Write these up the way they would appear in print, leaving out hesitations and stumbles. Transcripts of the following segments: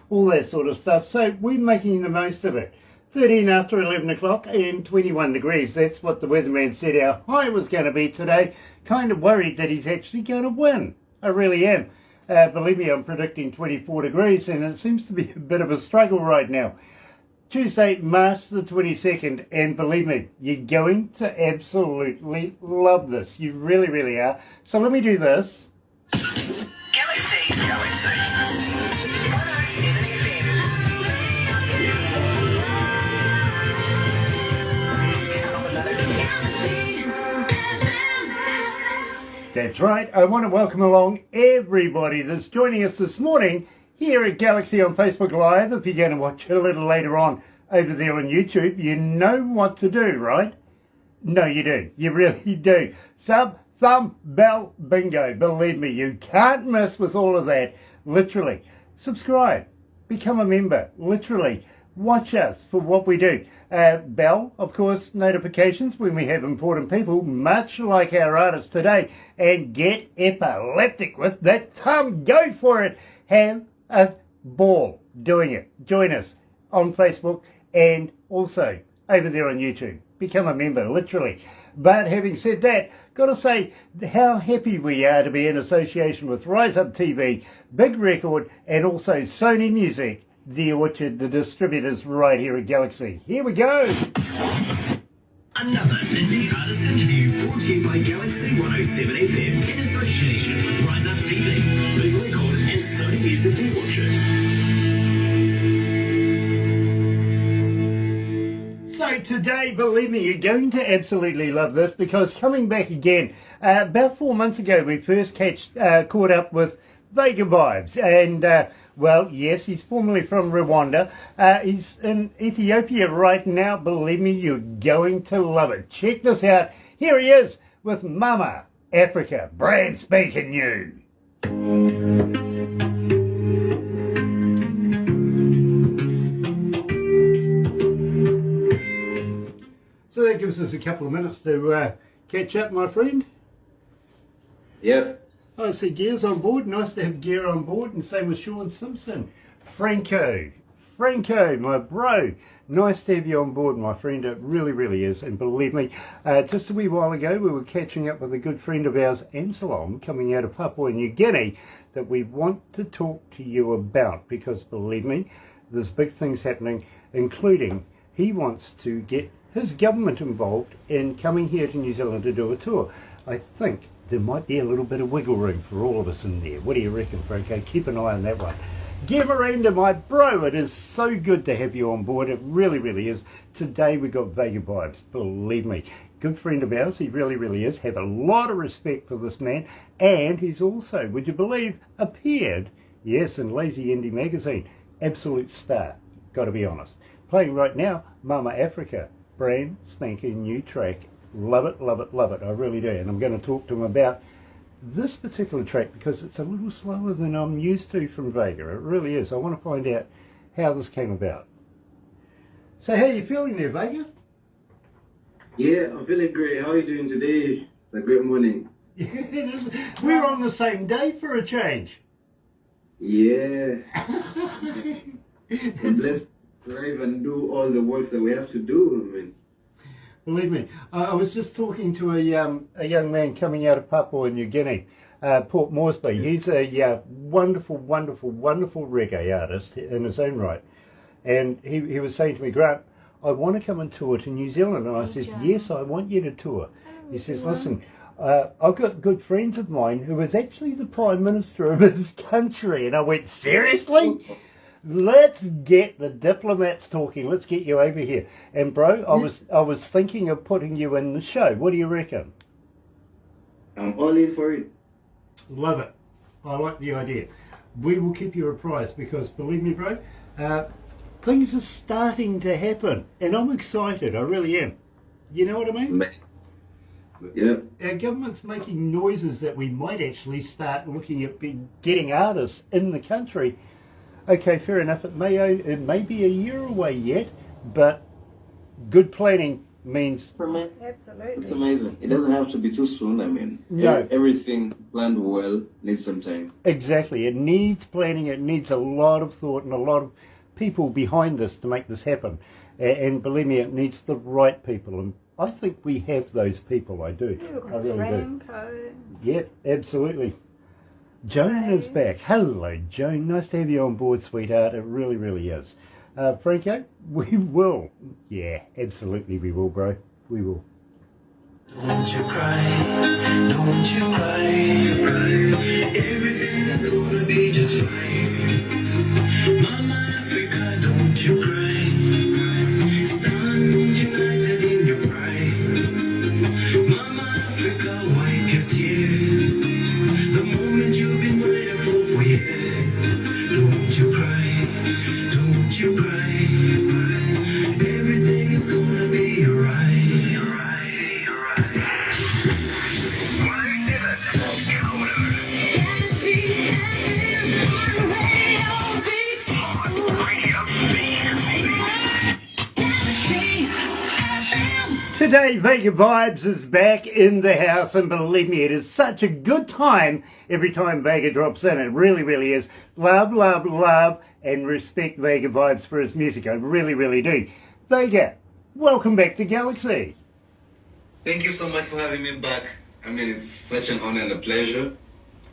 all that sort of stuff. So we're making the most of it. 13 after 11 o'clock and 21 degrees. That's what the weatherman said our high was going to be today. Kind of worried that he's actually going to win. I really am. Believe me, I'm predicting 24 degrees and it seems to be a bit of a struggle right now. Tuesday, March the 22nd, and believe me, you're going to absolutely love this. You really, really are. So let me do this. Galaxy 107fm. That's right. I want to welcome along everybody that's joining us this morning here at Galaxy on Facebook Live. If you're going to watch it a little later on over there on YouTube, you know what to do, right? No, you do. You really do. Sub, thumb, bell, bingo. Believe me, you can't miss with all of that. Literally. Subscribe. Become a member. Literally. Watch us for what we do. Bell, of course, notifications when we have important people, much like our artist today. And get epileptic with that thumb. Go for it. Have a ball doing it. Join us on Facebook and also over there on YouTube. Become a member, literally. But having said that, got to say how happy we are to be in association with Rise Up TV, Big Record, and also Sony Music, The Orchard, the distributors right here at Galaxy. Here we go. Another indie artist interview brought to you by Galaxy 107fm in association with Rise Up TV, Big Record, and Sony Music The Orchard. So today, believe me, you're going to absolutely love this because coming back again, about 4 months ago we first caught up with Vaga Vybz, and well, yes, he's formerly from Rwanda. He's in Ethiopia right now. Believe me, you're going to love it. Check this out. Here he is with Mama Africa, brand spanking new. So that gives us a couple of minutes to catch up, my friend. Yep. I see Gear's on board. Nice to have Gear on board, and same with Sean Simpson. Franco, my bro. Nice to have you on board, my friend. It really, really is. And believe me, just a wee while ago, we were catching up with a good friend of ours, Anselm, coming out of Papua New Guinea, that we want to talk to you about, because believe me, there's big things happening, including he wants to get his government involved in coming here to New Zealand to do a tour. I think there might be a little bit of wiggle room for all of us in there. What do you reckon, Franco? Keep an eye on that one. Gear Miranda, my bro, it is so good to have you on board. It really, really is. Today we got Vaga Vybz, believe me. Good friend of ours, he really, really is. Have a lot of respect for this man. And he's also, would you believe, appeared, yes, in Lazy Indie magazine. Absolute star, got to be honest. Playing right now, Mama Africa, brand spanking new track. Love it, love it, love it. I really do. And I'm going to talk to him about this particular track because it's a little slower than I'm used to from Vaga. It really is. I want to find out how this came about. So how are you feeling there, Vaga? Yeah, I'm feeling great. How are you doing today? It's a great morning. Yeah, it is. We're on the same day for a change. Yeah. I'm blessed to even do all the works that we have to do. I mean, believe me, I was just talking to a young man coming out of Papua New Guinea, Port Moresby. He's a wonderful, wonderful, wonderful reggae artist in his own right. And he was saying to me, Grant, I want to come and tour to New Zealand. And I says, yes, I want you to tour. He says, listen, I've got good friends of mine who is actually the Prime Minister of his country. And I went, seriously? Let's get the diplomats talking. Let's get you over here. And bro, I was thinking of putting you in the show. What do you reckon? I'm all in for it. Love it. I like the idea. We will keep you apprised because believe me, bro, things are starting to happen, and I'm excited. I really am. You know what I mean? Yeah. Our government's making noises that we might actually start looking at getting artists in the country. Okay, fair enough. It may be a year away yet, but good planning means It's amazing. Absolutely. It's amazing. It doesn't have to be too soon. I mean, No. everything planned well needs some time. exactly. It needs planning. It needs a lot of thought and a lot of people behind this to make this happen. And believe me, it needs the right people. And I think we have those people. I do. I really do. Franco. Yep, absolutely. Joan is back. Hello, Joan. Nice to have you on board, sweetheart. It really, really is. Franco, we will. Yeah, absolutely we will, bro. We will. Don't you cry, don't you cry. Everything's gonna be just fine. Mama Africa, don't you cry. Stand united in your pride. Mama Africa, wipe your tears. The moment you've been waiting for years. Don't you cry, don't you cry. Everything is gonna be alright. Today, Vaga Vybz is back in the house, and believe me, it is such a good time every time Vaga drops in. It really, really is. Love, love, love, and respect Vaga Vybz for his music. I really, really do. Vaga, welcome back to Galaxy. Thank you so much for having me back. I mean, it's such an honor and a pleasure,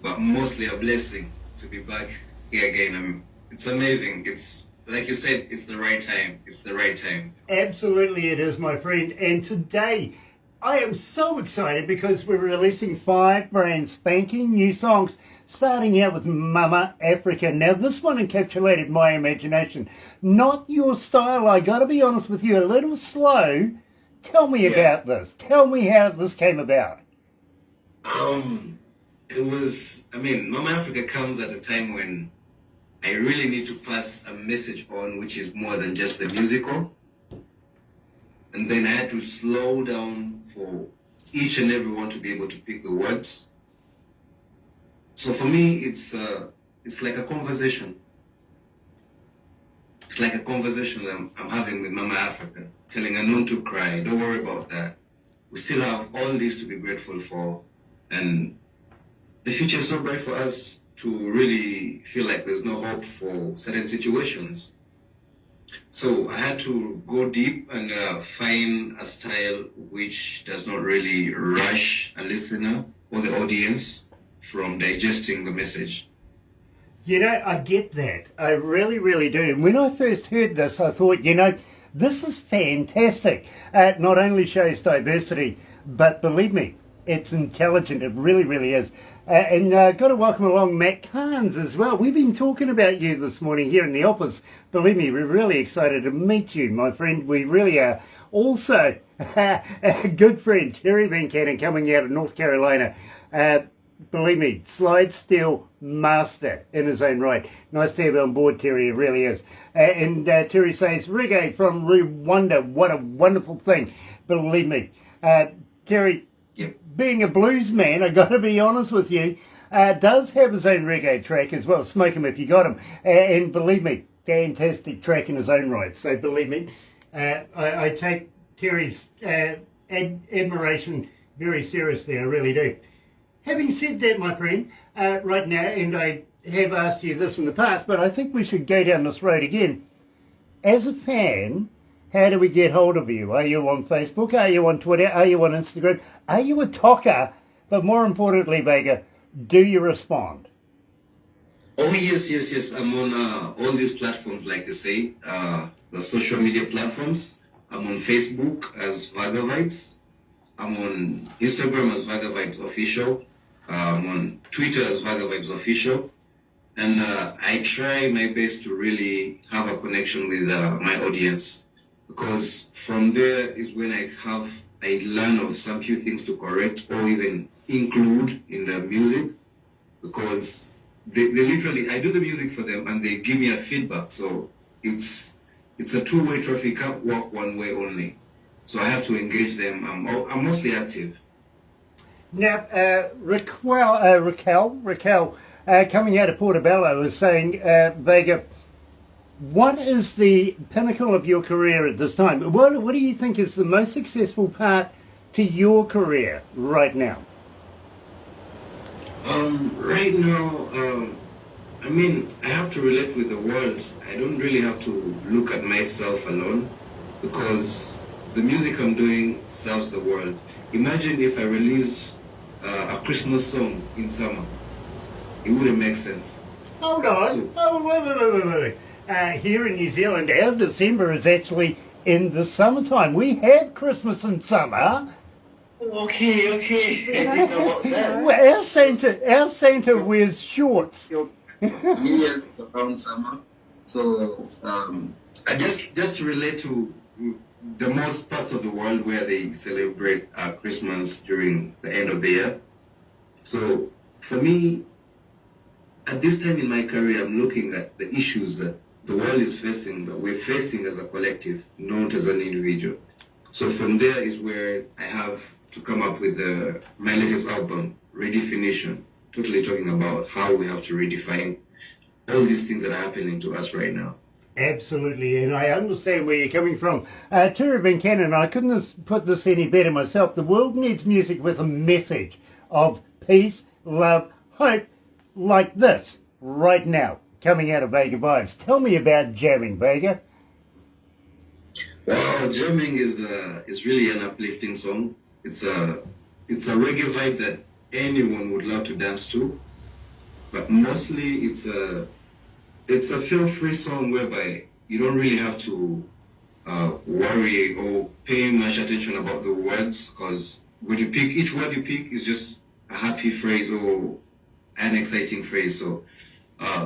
but mostly a blessing to be back here again. It's amazing. It's like you said, it's the right time. It's the right time. Absolutely it is, my friend. And today, I am so excited because we're releasing 5 brand spanking new songs, starting out with Mama Africa. Now, this one encapsulated my imagination. Not your style, I gotta be honest with you, a little slow. Tell me about this. Tell me how this came about. It was, Mama Africa comes at a time when I really need to pass a message on, which is more than just the musical. And then I had to slow down for each and every one to be able to pick the words. So for me, it's like a conversation. It's like a conversation that I'm having with Mama Africa, telling her not to cry, don't worry about that. We still have all this to be grateful for. And the future is so bright for us to really feel like there's no hope for certain situations. So I had to go deep and find a style which does not really rush a listener or the audience from digesting the message. You know, I get that. I really, really do. And when I first heard this, I thought, this is fantastic. It not only shows diversity, but believe me, it's intelligent. It really, really is. And got to welcome along Matt Carnes as well. We've been talking about you this morning here in the office. Believe me, we're really excited to meet you, my friend. We really are. Also, a good friend, Terry Van Cannon, coming out of North Carolina. Believe me, slide steel master in his own right. Nice to have you on board, Terry. It really is. And Terry says, reggae from Rwanda. What a wonderful thing. Believe me. Terry, being a blues man, I got to be honest with you, does have his own reggae track as well. Smoke him if you got him. And believe me, fantastic track in his own right. So believe me, I take Terry's admiration very seriously. I really do. Having said that, my friend, right now, and I have asked you this in the past, but I think we should go down this road again. As a fan, how do we get hold of you? Are you on Facebook? Are you on Twitter? Are you on Instagram? Are you a talker? But more importantly, Vaga, do you respond? Oh, yes. I'm on all these platforms, like you say, the social media platforms. I'm on Facebook as Vaga Vybz. I'm on Instagram as Vaga Vybz Official. I'm on Twitter as Vaga Vybz Official. And I try my best to really have a connection with my audience, because from there is when I learn of some few things to correct or even include in the music, because they literally, I do the music for them and they give me a feedback. So it's a two-way traffic, it can't work one way only. So I have to engage them. I'm mostly active. Now, Raquel, coming out of Portobello, is saying, Vaga, What is the pinnacle of your career at this time? What do you think is the most successful part to your career right now? Right now, I mean, I have to relate with the world. I don't really have to look at myself alone because the music I'm doing serves the world. Imagine if I released a Christmas song in summer. It wouldn't make sense. Hold on. Wait. Here in New Zealand, our December is actually in the summertime. We have Christmas in summer. Okay. I didn't know about that. Well, our Santa wears shorts. New Year's is around summer. So, I just to relate to the most parts of the world where they celebrate Christmas during the end of the year. So, for me, at this time in my career, I'm looking at the issues that the world is facing, that we're facing as a collective, not as an individual. So from there is where I have to come up with my latest album, Redefinition, totally talking about how we have to redefine all these things that are happening to us right now. Absolutely, and I understand where you're coming from. Turu Buchanan, I couldn't have put this any better myself. The world needs music with a message of peace, love, hope, like this, right now, coming out of Vaga Vybz. Tell me about jamming, Vaga. Well, jamming is really an uplifting song. It's a reggae vibe that anyone would love to dance to, but mostly it's a feel-free song whereby you don't really have to worry or pay much attention about the words, because when you pick, each word you pick is just a happy phrase or an exciting phrase. So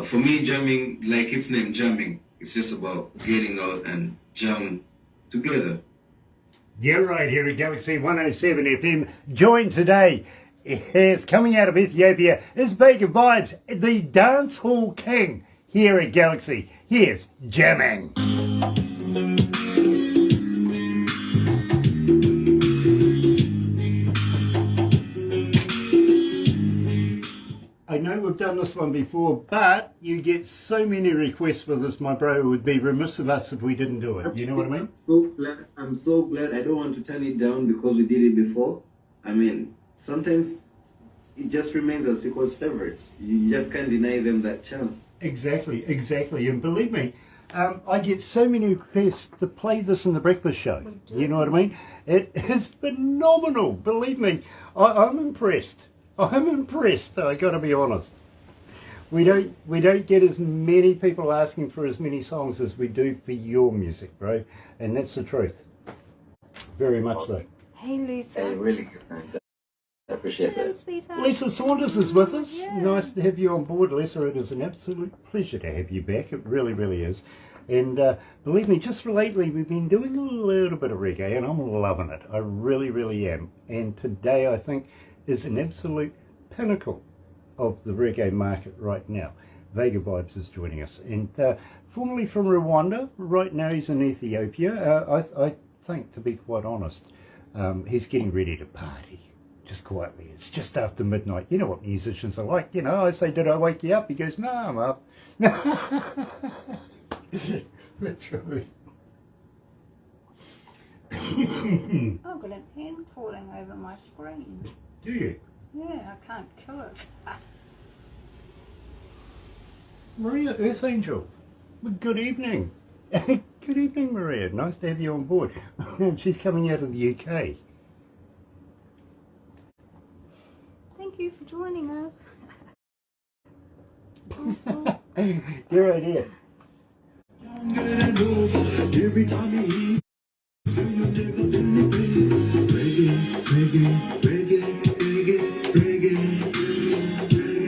for me, jamming, like its name, jamming, it's just about getting out and jam together. You're right, here at Galaxy107 FM. Joined today, is coming out of Ethiopia, is Vaga Vybz, the dance hall king here at Galaxy. Here's jamming. I know we've done this one before, but you get so many requests for this, my bro. It would be remiss of us if we didn't do it. You know what I mean? I'm so glad. I don't want to turn it down because we did it before. I mean, sometimes it just remains as people's favorites. You just can't deny them that chance. Exactly. And believe me, I get so many requests to play this in the breakfast show. You know what I mean? It is phenomenal. Believe me, I'm impressed. I got to be honest. We don't get as many people asking for as many songs as we do for your music, bro, and that's the truth. Very much so. Hey, Lisa. Hey, really good, thanks. I appreciate Hello, that. sweetheart. Lisa Saunders is with us. Yeah. Nice to have you on board, Lisa. It is an absolute pleasure to have you back. It really, really is. And believe me, just lately we've been doing a little bit of reggae, and I'm loving it. I really, really am. And today I think is an absolute pinnacle of the reggae market right now. Vaga Vybz is joining us, and formerly from Rwanda. Right now he's in Ethiopia. I think, to be quite honest, he's getting ready to party. Just quietly. It's just after midnight. You know what musicians are like. You know, I say, did I wake you up? He goes, no, I'm up. Literally. I've got an pen falling over my screen. Do you? Yeah, I can't kill it. Maria, Earth Angel. Good evening. Good evening, Maria. Nice to have you on board. She's coming out of the UK. Thank you for joining us. You're right here. Every time you eat, so you take a reggae, reggae, reggae, reggae, reggae,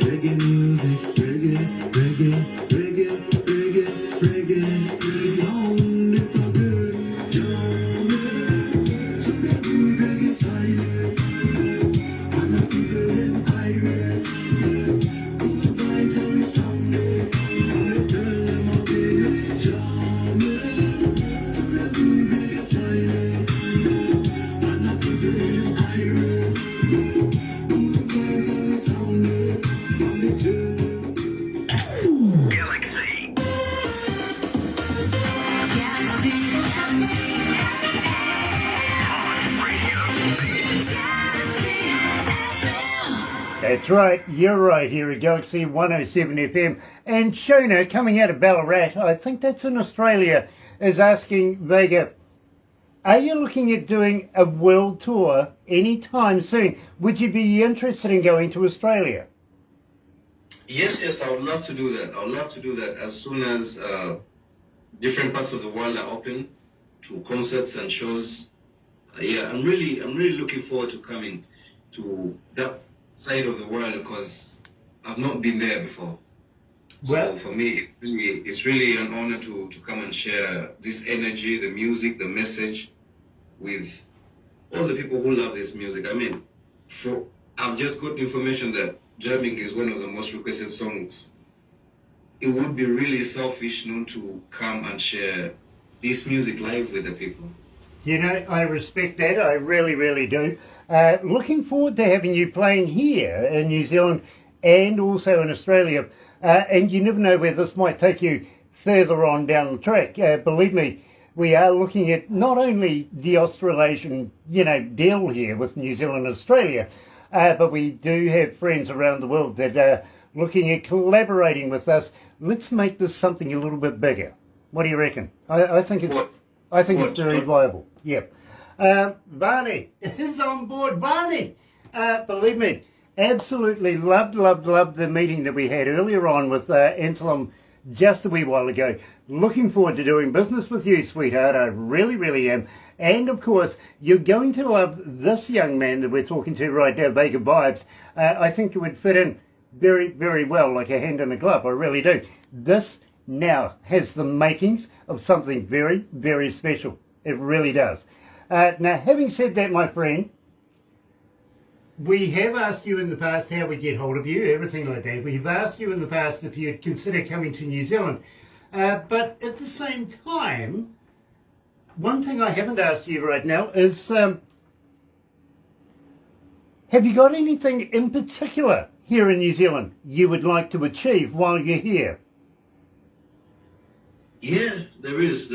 reggae music, reggae, reggae, reggae, reggae, reggae, sound it's a good jamming to the good reggae style, and the people in pirate, good vibes every Sunday, and we tell them a big jamming to the good reggae style. That's right, you're right here at Galaxy 107 FM. And Shona, coming out of Ballarat, I think that's in Australia, is asking Vaga, are you looking at doing a world tour anytime soon? Would you be interested in going to Australia? Yes, I would love to do that. I would love to do that as soon as different parts of the world are open to concerts and shows. Yeah, I'm really looking forward to coming to that side of the world because I've not been there before. Well, So for me, it's really an honor to come and share this energy, the music, the message with all the people who love this music. I mean, I've just got information that Jamming is one of the most requested songs. It would be really selfish not to come and share this music live with the people. you know, I respect that. I really, really do. Looking forward to having you playing here in New Zealand and also in Australia. And you never know where this might take you further on down the track. Believe me, we are looking at not only the Australasian, deal here with New Zealand and Australia, but we do have friends around the world that are looking at collaborating with us. Let's make this something a little bit bigger. What do you reckon? I think it's very viable. Yeah. Barney is on board. Barney, believe me, absolutely loved the meeting that we had earlier on with Anselm just a wee while ago. Looking forward to doing business with you, sweetheart. I really, really am. And of course, you're going to love this young man that we're talking to right now, Vaga Vybz. I think it would fit in very, very well, like a hand in a glove. I really do. This now has the makings of something very, very special. It really does. Now, having said that, my friend, we have asked you in the past how we get hold of you, everything like that. We've asked you in the past if you'd consider coming to New Zealand. But at the same time, one thing I haven't asked you right now is, have you got anything in particular here in New Zealand you would like to achieve while you're here? Yeah, there is.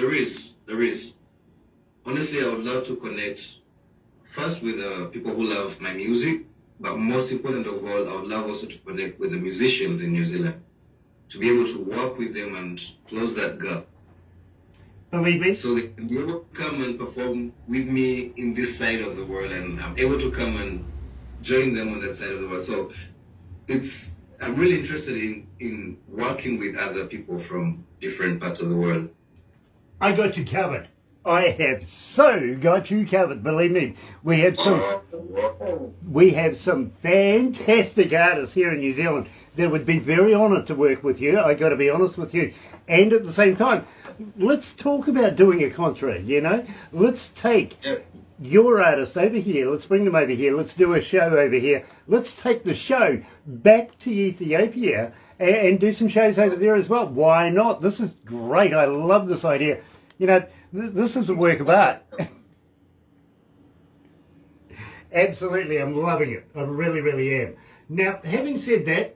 Honestly, I would love to connect first with people who love my music, but most important of all, I would love also to connect with the musicians in New Zealand, to be able to work with them and close that gap. Believe me. So they can be able to come and perform with me in this side of the world, and I'm able to come and join them on that side of the world. So I'm really interested in working with other people from different parts of the world. I got you covered. I have so got you covered. Believe me, we have some fantastic artists here in New Zealand that would be very honoured to work with you. I got to be honest with you, and at the same time, let's talk about doing a contract. Let's take your artists over here. Let's bring them over here. Let's do a show over here. Let's take the show back to Ethiopia and do some shows over there as well. Why not? This is great. I love this idea. This is a work of art. Absolutely, I'm loving it. I really, really am. Now, having said that,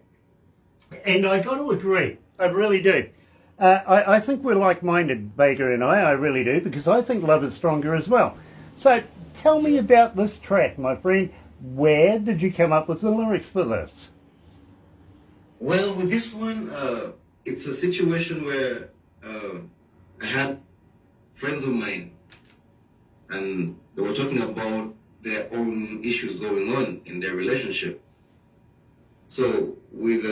and I got to agree, I really do. I think we're like-minded, Baker and I really do, because I think love is stronger as well. So, tell me about this track, my friend. Where did you come up with the lyrics for this? Well, with this one, it's a situation where I had friends of mine, and they were talking about their own issues going on in their relationship. So with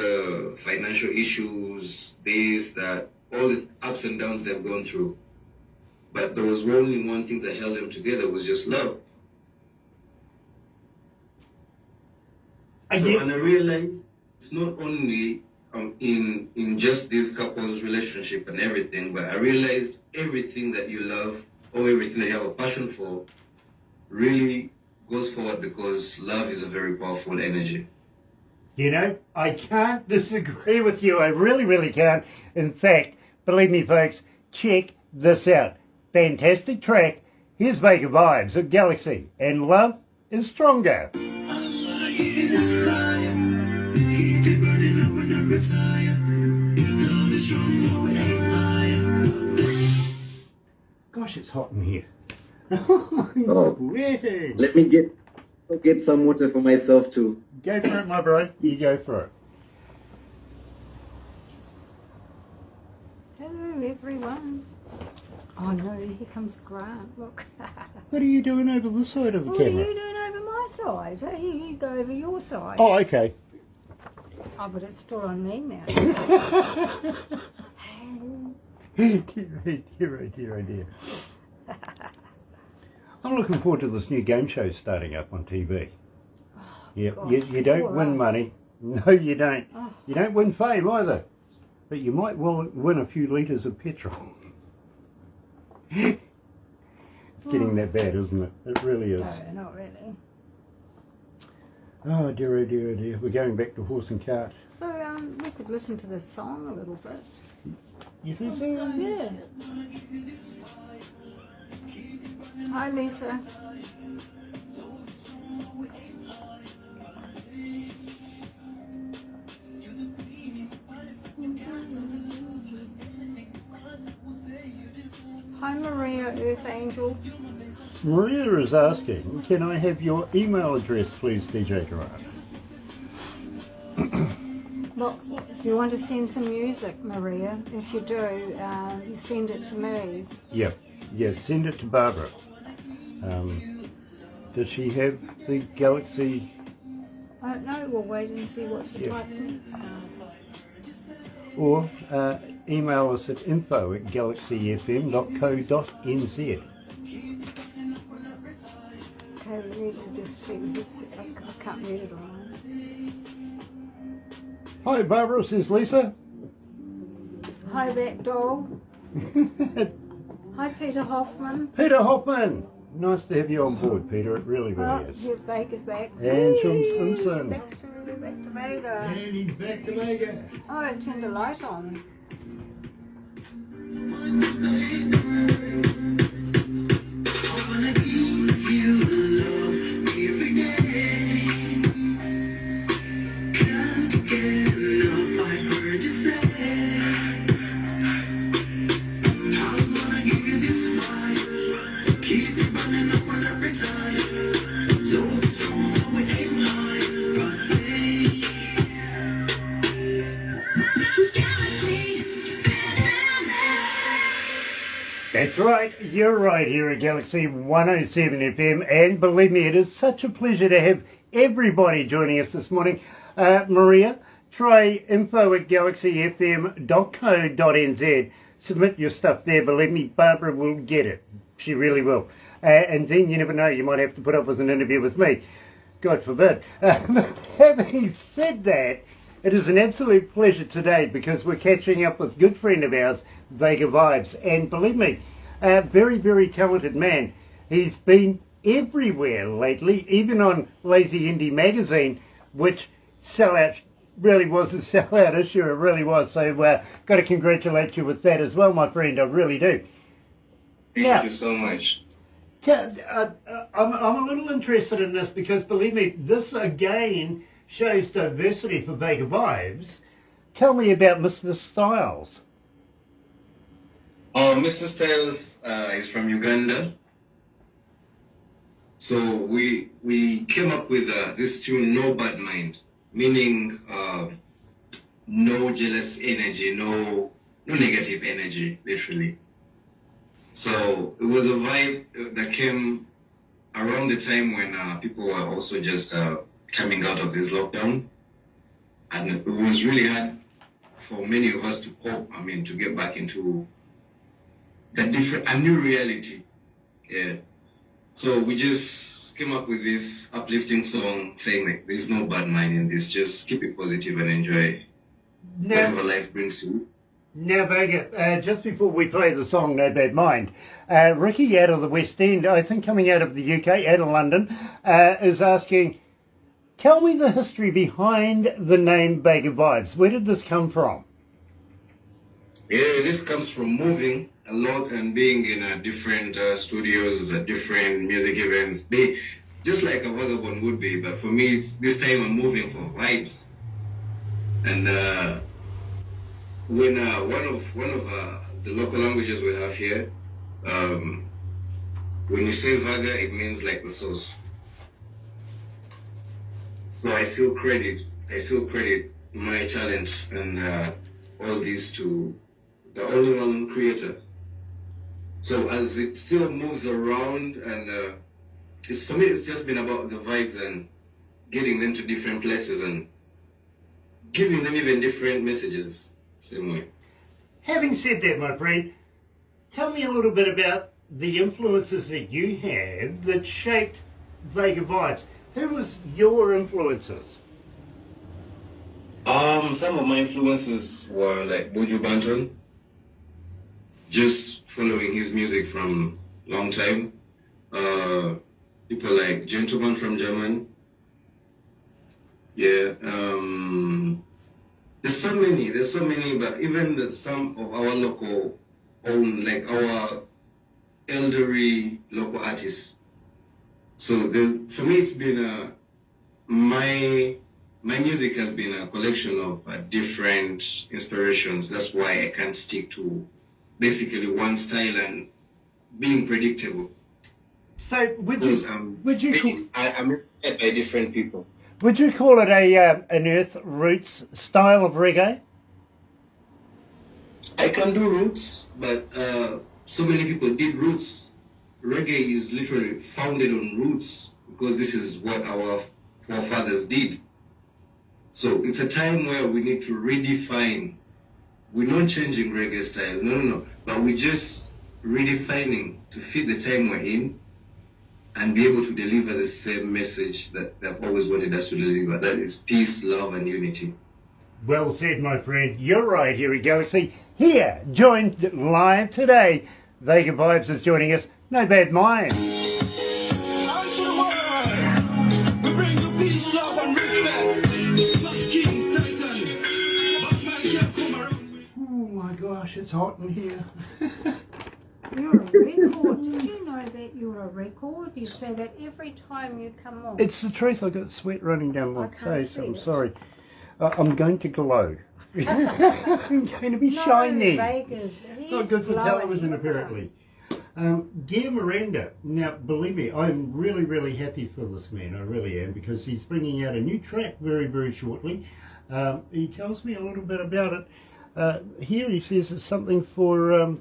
financial issues, that, all the ups and downs they've gone through. But there was only one thing that held them together, was just love. And I realized it's not only in just this couple's relationship and everything, but I realized everything that you love or everything that you have a passion for really goes forward because love is a very powerful energy. I can't disagree with you. I really, really can't. In fact, believe me, folks, check this out. Fantastic track. Here's Vaga Vybz at Galaxy, and love is stronger. Gosh, it's hot in here. Oh, Sweating. let me get some water for myself too. Go for it, my bro. You go for it. Hello, everyone. Oh no, here comes Grant. Look. What are you doing over the side of the What are camera? you doing over my side? Hey, you go over your side. Oh, okay. Oh, but it's still on me now. Dear. I'm looking forward to this new game show starting up on TV. Yeah, gosh, you don't poor win us. money. No, you don't. Oh. You don't win fame either. But you might well win a few litres of petrol. It's getting that bad, isn't it? It really is. No, not really. Oh dear, oh dear, oh dear. We're going back to horse and cart. So, we could listen to this song a little bit. You think so? Yeah. Hi, Lisa. Hi, Maria, Earth Angel. Maria is asking, can I have your email address, please, DJ Gerard? Look, do you want to send some music, Maria? If you do, you send it to me. Yeah, send it to Barbara. Does she have the Galaxy? I don't know, we'll wait and see what she Yeah. types next. Or email us at info@galaxyfm.co.nz. Okay, we need to just see this. I can't read it all. Hi Barbara, says Lisa. Hi, that doll. Hi, Peter Hoffman. Peter Hoffman. Nice to have you on board, Peter. It really, Oh, really is. yeah, Baker's back. And Sean Whee! Simpson. Back to Vaga. And he's back to Vaga. Oh, I turned the light on. I wanna give you love every day. Can't get enough, I heard you say. I'm gonna give you this fire, keep it burning up on every time. Love is strong, we aim high, but hey. Galaxy, That's right, you're right here at Galaxy 107 FM, and believe me, it is such a pleasure to have everybody joining us this morning. Maria, try info@galaxyfm.co.nz. Submit your stuff there. Believe me, Barbara will get it. She really will. And then you never know, you might have to put up with an interview with me. God forbid. Having said that, it is an absolute pleasure today because we're catching up with a good friend of ours, Vaga Vybz. And believe me, a very, very talented man. He's been everywhere lately, even on Lazy Indie magazine, which sellout really was a sellout issue. It really was. So got to congratulate you with that as well, my friend. I really do. Thank you so much. I'm a little interested in this because, believe me, this again shows diversity for Vaga Vybz. Tell me about Mr. Styles. Oh, Mr. Styles is from Uganda. So we came up with this tune, No Bad Mind, meaning no jealous energy, no negative energy, literally. So it was a vibe that came around the time when people were also just coming out of this lockdown. And it was really hard for many of us to cope, to get back into a new reality. Yeah. So we just came up with this uplifting song saying like, there's no bad mind in this, just keep it positive and enjoy whatever life brings to you. Now, Vaga, just before we play the song No Bad Mind, Ricky out of the West End, I think coming out of the UK, out of London, is asking, tell me the history behind the name Vaga Vybz. Where did this come from? Yeah, this comes from moving a lot and being in different studios, different music events, just like a vagabond would be. But for me, it's this time I'm moving for vibes. And when one of the local languages we have here, when you say Vaga, it means like the source. So I still credit my talent and all this to the only one creator. So as it still moves around, and it's for me, it's just been about the vibes and getting them to different places and giving them even different messages. Same way. Having said that, my friend, tell me a little bit about the influences that you have that shaped Vaga Vybz. Who was your influences? Some of my influences were like Buju Banton, just following his music from long time. People like Gentleman from German. Yeah. There's so many, but even some of our local own, like our elderly local artists. So for me, it's been my music has been a collection of different inspirations. That's why I can't stick to basically one style and being predictable. So I'm inspired by different people. would you call it an earth roots style of reggae? I can do roots, but so many people did roots. Reggae is literally founded on roots because this is what our forefathers did. So it's a time where we need to redefine. We're not changing reggae style, no. But we're just redefining to fit the time we're in and be able to deliver the same message that they've always wanted us to deliver. That is peace, love, and unity. Well said, my friend. You're right here at Galaxy. Here, joined live today. Vaga Vybz is joining us. No bad mind. On to the world. We bring you peace, love, and respect. Plus Kings, Titan. But man can't come around. Oh my gosh, it's hot in here. You're a record. Did you know that you're a record? You say that every time you come on. It's the truth. I got sweat running down my I can't face. see I'm it. sorry. I'm going to glow. I'm going to be shiny. Vegas. Not good for television, apparently. Gear Miranda. Now, believe me, I'm really, really happy for this man. I really am, because he's bringing out a new track very, very shortly. He tells me a little bit about it. Here he says it's something for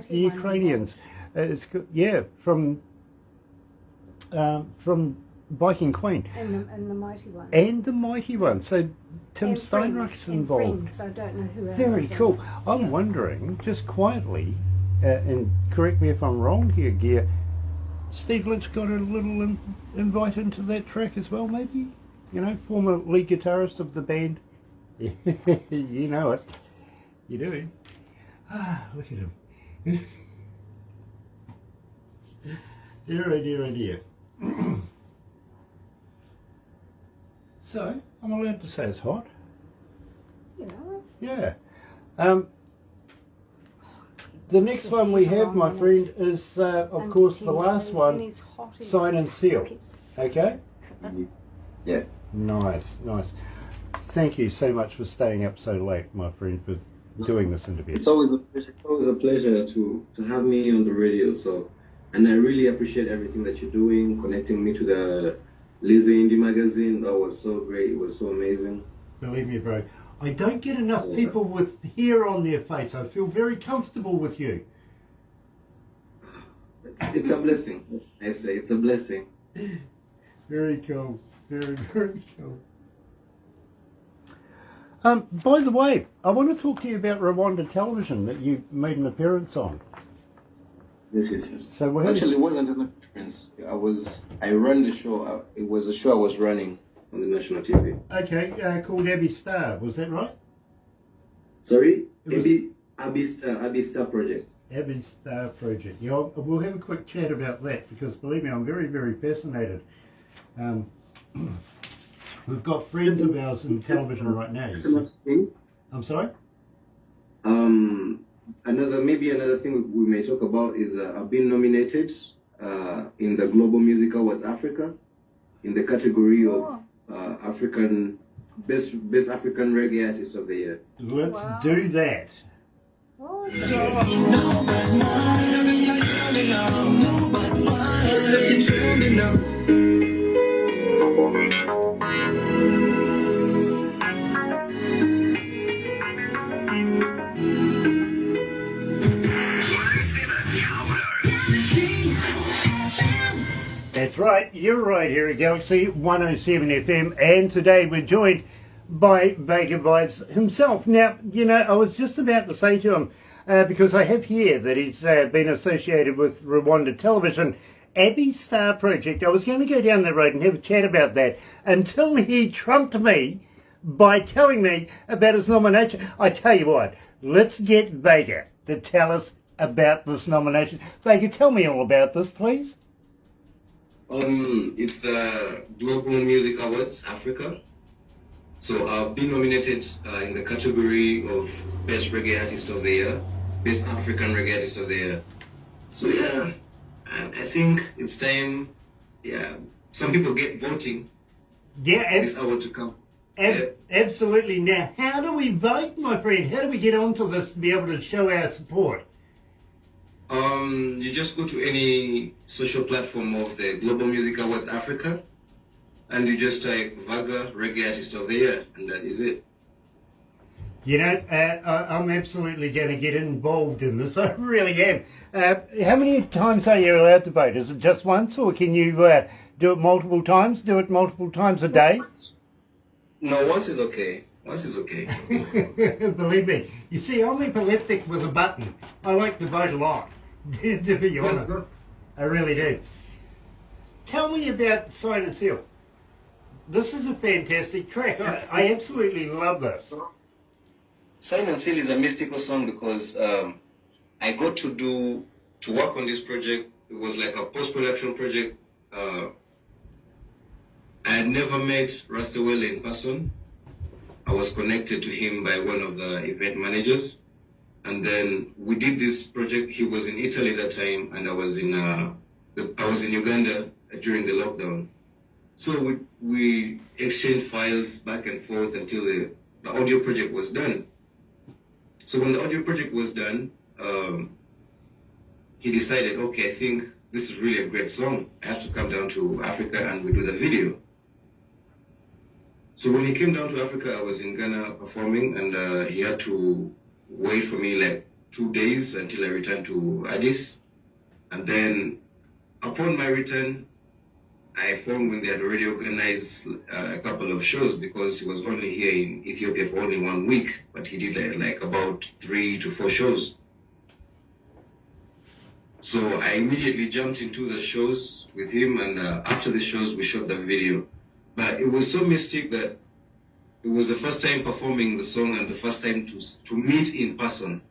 the Ukrainians. It's good, yeah, from Biking Queen. And the Mighty One. And the Mighty One. So Tim And Steinruck's Friends, involved. Friends, I don't know who else Very is in cool. it. I'm wondering, just quietly, and correct me if I'm wrong here, Gear, Steve Lynch got a little invite into that track as well, maybe? You know, former lead guitarist of the band. You know it. You do. Ah, look at him. Dear, oh dear, oh dear. So, I'm allowed to say it's hot. You know. Yeah. The next one we have, my friend, is of course the last one, Sign and Seal. Okay? Yeah. Nice, nice. Thank you so much for staying up so late, my friend, for doing this interview. It's always a pleasure to have me on the radio. So, and I really appreciate everything that you're doing, connecting me to the Lizzie Indie magazine. That was so great. It was so amazing. Believe me, bro. I don't get enough people with hair on their face. I feel very comfortable with you. It's a blessing. I say it's a blessing. Very cool. Very, very cool. By the way, I want to talk to you about Rwanda Television that you made an appearance on. Yes. So Actually, it wasn't an appearance. I ran the show. It was a show I was running on the national TV. Okay, called Abby Star. Was that right? Sorry, It Abby Star Project. Abby Star Project. Yeah, we'll have a quick chat about that, because believe me, I'm very, very fascinated. We've got friends of ours in television right now. I'm sorry? Another thing we may talk about is I've been nominated in the Global Music Awards Africa in the category of African best African reggae artist of the year. Let's do that. right, you're right here at Galaxy 107 FM, and today we're joined by Vaga Vybz himself. Now, you know, I was just about to say to him, because I have here that he's been associated with Rwanda Television, Abbey Star Project. I was going to go down that road and have a chat about that until he trumped me by telling me about his nomination. I tell you what, let's get Vaga to tell us about this nomination. Vaga, tell me all about this, please. It's the Global Music Awards Africa. So I've been nominated in the category of Best Reggae Artist of the Year, Best African Reggae Artist of the Year. So yeah, I think it's time. Yeah, some people get voting. Yeah, This award to come. absolutely. Now, how do we vote, my friend? How do we get onto this to be able to show our support? You just go to any social platform of the Global Music Awards Africa, and you just type Vaga Reggae Artist of the Year, and that is it. You know, I'm absolutely going to get involved in this. I really am. How many times are you allowed to vote? Is it just once, or can you do it multiple times? Do it multiple times a day? No, once is okay. Once is okay. Believe me. You see, I'm epileptic with a button. I like to vote a lot, to be honest. I really do. Tell me about Sign and Seal. This is a fantastic track. I absolutely love this. Sign and Seal is a mystical song because I got to work on this project. It was like a post-production project. I had never met Rastawele in person. I was connected to him by one of the event managers. And then we did this project. He was in Italy that time, and I was in Uganda during the lockdown. So we exchanged files back and forth until the audio project was done. So when the audio project was done, he decided, okay, I think this is really a great song. I have to come down to Africa and we do the video. So when he came down to Africa, I was in Ghana performing, and he had to wait for me like 2 days until I returned to Addis. And then upon my return, I phoned when they had already organized a couple of shows, because he was only here in Ethiopia for only 1 week, but he did like about 3 to 4 shows. So I immediately jumped into the shows with him, and after the shows, we shot the video. But it was so mystic that it was the first time performing the song and the first time to meet in person.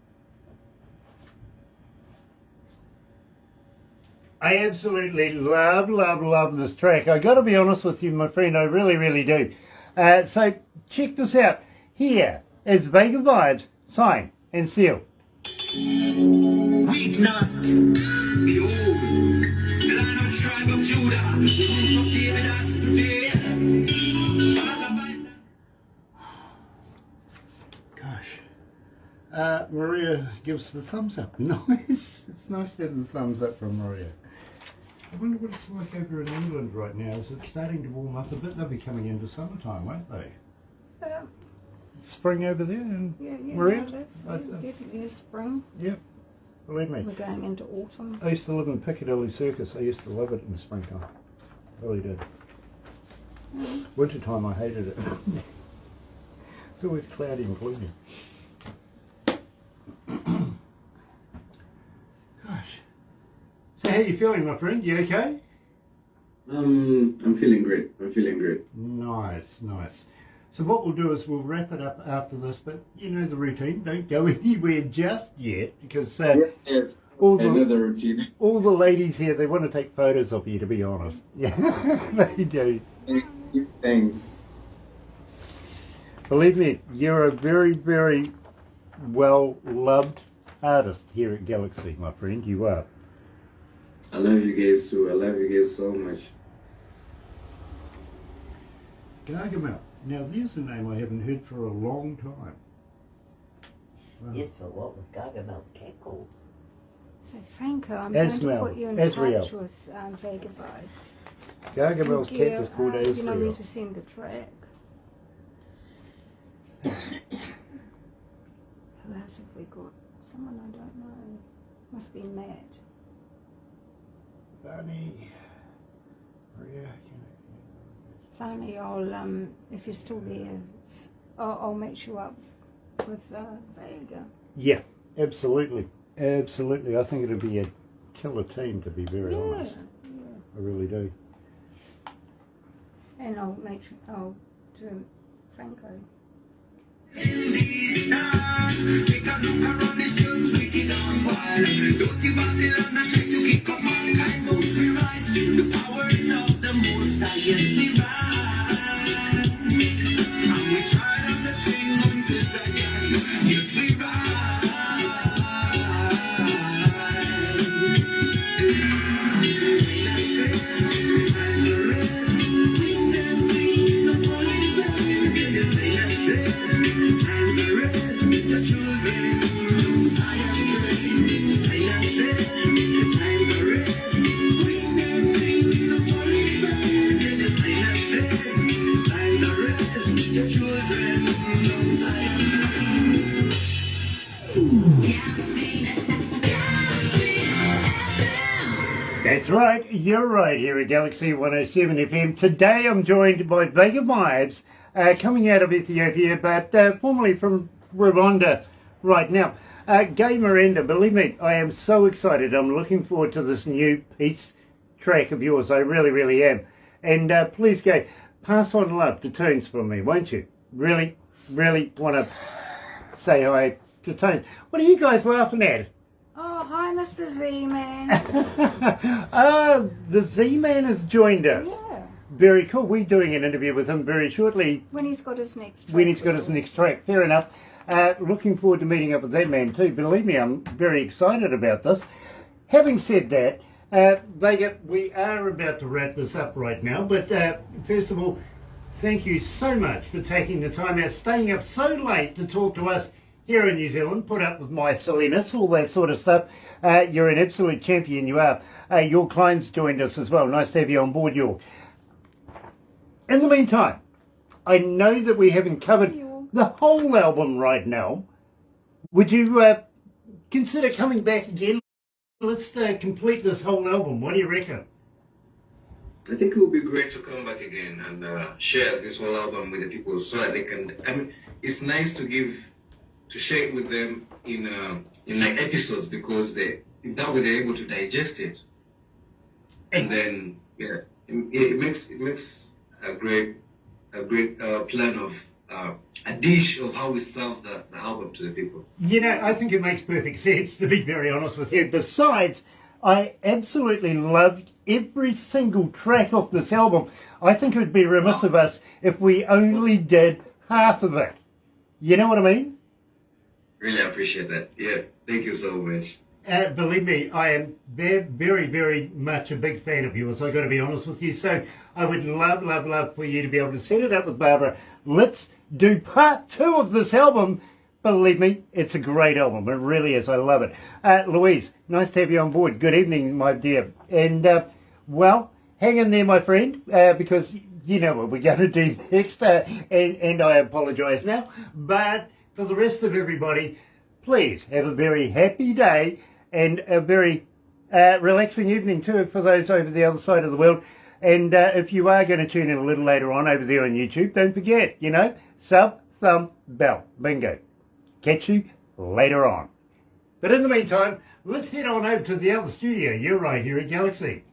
I absolutely love this track. I got to be honest with you, my friend. I really, really do. So check this out. Here is Vaga Vybz, Sign and Seal. Weep not, behold, the Lion of the tribe of Judah, the root of David has prevailed. Gosh. Maria gives the thumbs up. Nice. It's nice to have the thumbs up from Maria. I wonder what it's like over in England right now. Is it starting to warm up a bit? They'll be coming into summertime, won't they? Spring over there in Maria? Yeah, that's definitely a spring. Yep. Believe me. We're going into autumn. I used to live in Piccadilly Circus. I used to love it in the springtime. Really did. Wintertime, I hated it. It's always cloudy and gloomy. Gosh. So how are you feeling, my friend? You okay? I'm feeling great. I'm feeling great. Nice, nice. So what we'll do is we'll wrap it up after this, but you know the routine. Don't go anywhere just yet, because Yes. all Another routine. all the ladies here, they want to take photos of you, to be honest. Yeah, they do. Thanks. Believe me, you're a very, very well-loved artist here at Galaxy, my friend. You are. I love you guys too. I love you guys so much. Gargamel. Now, there's a name I haven't heard for a long time. Wow. Yes, but what was Gargamel's cat called? So Franco, I'm going to Asriel. put you in Asriel. touch with Vaga Vybz. Gargamel's cat was called You know where Asriel. to send the track. Who else have we got? Someone I don't know. Must be Matt. Bunny. Finally, I'll, if you're still there, I'll mix you up with Vaga. Yeah, absolutely. Absolutely. I think it'll be a killer team, to be very honest. I really do. And I'll do Franco. That's right, you're right here at Galaxy 107 FM. Today I'm joined by Vaga Vybz, coming out of Ethiopia, but formerly from Rwanda right now. Gay Miranda, believe me, I am so excited. I'm looking forward to this new peace track of yours. I really, really am. And please, Gay, pass on love to Toons for me, won't you? Really, really want to say hi to Toons. What are you guys laughing at? Oh, hi, Mr. Z-Man. The Z-Man has joined us. Yeah. Very cool. We're doing an interview with him very shortly. When he's got his next track. When he's got his next track. Fair enough. Looking forward to meeting up with that man too. Believe me, I'm very excited about this. Having said that, Vaga, we are about to wrap this up right now. But first of all, thank you so much for taking the time out, staying up so late to talk to us here in New Zealand, put up with my silliness, all that sort of stuff. You're an absolute champion, you are. Your clients joined us as well. Nice to have you on board, York. In the meantime, I know that we haven't covered the whole album right now. Would you consider coming back again? Let's complete this whole album. What do you reckon? I think it would be great to come back again and share this whole album with the people so that they can. I mean, it's nice to share it with them in like episodes because that way they're able to digest it, and then it makes a great plan of a dish of how we serve the album to the people. You know, I think it makes perfect sense, to be very honest with you. Besides, I absolutely loved every single track off this album. I think it would be remiss of us if we only did half of it. You know what I mean? Really appreciate that. Yeah, thank you so much. Believe me, I am very, very much a big fan of yours, I've got to be honest with you. So I would love for you to be able to set it up with Barbara. Let's do part 2 of this album. Believe me, it's a great album. It really is. I love it. Louise, nice to have you on board. Good evening, my dear. And, well, hang in there, my friend, because you know what we're going to do next. And I apologise now. But for the rest of everybody, please have a very happy day and a very relaxing evening too for those over the other side of the world. And if you are going to tune in a little later on over there on YouTube, don't forget, you know, sub, thumb, bell. Bingo. Catch you later on. But in the meantime, let's head on over to the other studio. You're right here at Galaxy.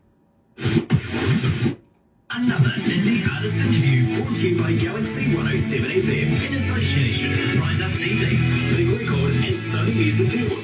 Another indie artist interview brought to you by Galaxy 107 FM in association with Rise Up TV, Big Record and Sony Music Network.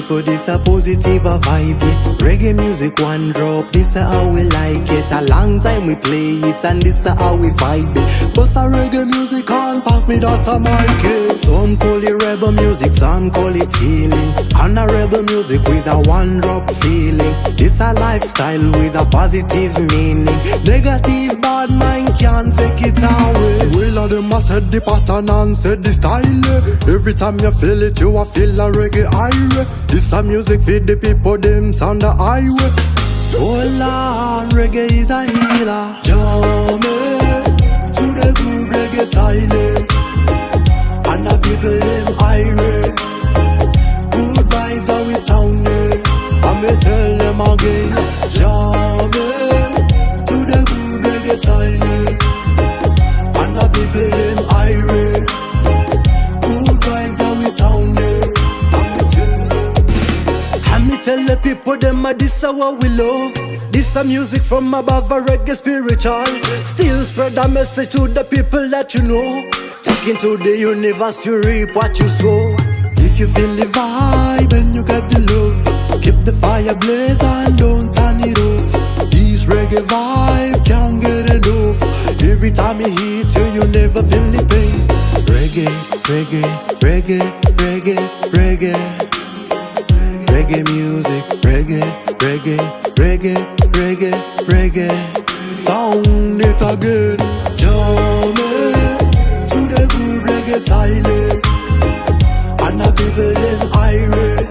people, this a positive a vibe. Reggae music one drop, this a how we like it. A long time we play it and this a how we vibe it. Bust a reggae music on, pass me that a mic it. Some call it rebel music, some call it healing. And a rebel music with a one drop feeling. This a lifestyle with a positive meaning. Negative bad mind can't take it away. Well of them a said the pattern and said the style. Every time you feel it, you a feel a reggae irate. This a music feed the people, them sound the highway. Hold on, reggae is a healer. Jam to the good reggae style. And the people them irate. Good vibes how we sound it. And me tell them again. Jam to the good reggae style. And the people them irate. Good vibes how we sound it. And me tell the people them this a what we love. This a music from above, a reggae spiritual. Still spread a message to the people that you know. Take into the universe, you reap what you sow. If you feel the vibe and you got the love, keep the fire blaze and don't turn it off. This reggae vibe can't get enough. Every time you hit you never feel the pain. Reggae, reggae, reggae, reggae, reggae. Reggae music, reggae, reggae, reggae, reggae, reggae. Sound it again. Jam to the good reggae style. And the people them irate.